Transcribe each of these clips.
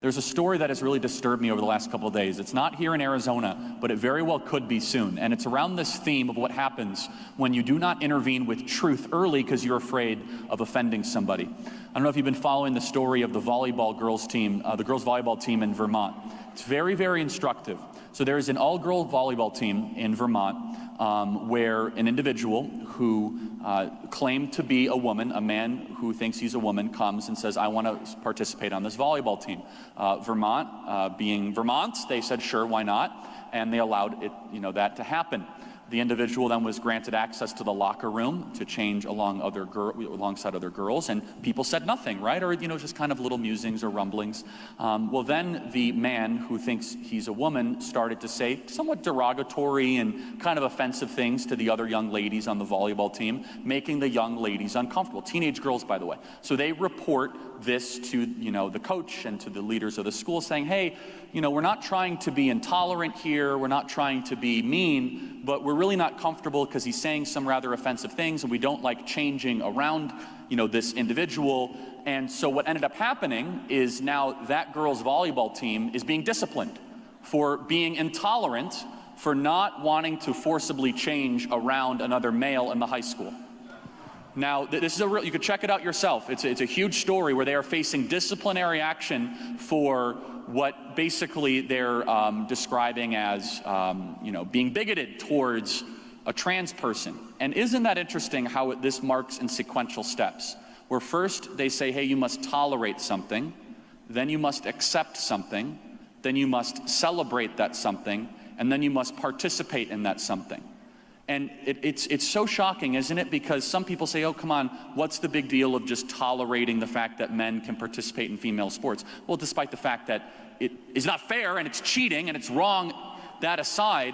There's a story that has really disturbed me over the last couple of days. It's not here in Arizona, but it very well could be soon. And it's around this theme of what happens when you do not intervene with truth early because you're afraid of offending somebody. I don't know if you've been following the story of the volleyball girls team, the girls volleyball team in Vermont. It's very, very instructive. So there is an all-girl volleyball team in Vermont where an individual who claimed to be a woman, a man who thinks he's a woman, comes and says, I want to participate on this volleyball team. Vermont, being Vermont, they said, sure, why not? And they allowed it, that to happen. The individual then was granted access to the locker room to change alongside other girls, and people said nothing, right? Or, just kind of little musings or rumblings. Well, then the man who thinks he's a woman started to say somewhat derogatory and kind of offensive things to the other young ladies on the volleyball team, making the young ladies uncomfortable. Teenage girls, by the way. So they report this to, the coach and to the leaders of the school saying, hey, we're not trying to be intolerant here, we're not trying to be mean, but we're really not comfortable because he's saying some rather offensive things and we don't like changing around, this individual. And so what ended up happening is now that girls' volleyball team is being disciplined for being intolerant, for not wanting to forcibly change around another male in the high school. Now, this is you could check it out yourself. It's a huge story where they are facing disciplinary action for what basically they're describing as, being bigoted towards a trans person. And isn't that interesting how this marks in sequential steps? Where first they say, hey, you must tolerate something, then you must accept something, then you must celebrate that something, and then you must participate in that something. And it's so shocking, isn't it? Because some people say, oh, come on, what's the big deal of just tolerating the fact that men can participate in female sports? Well, despite the fact that it is not fair and it's cheating and it's wrong, that aside,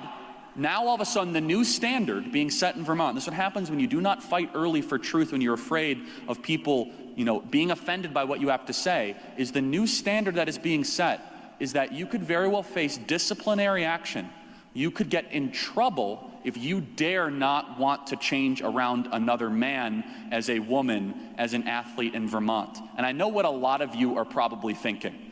now all of a sudden the new standard being set in Vermont, this is what happens when you do not fight early for truth, when you're afraid of people, being offended by what you have to say, is the new standard that is being set is that you could very well face disciplinary action. You could get in trouble if you dare not want to change around another man as a woman, as an athlete in Vermont. And I know what a lot of you are probably thinking.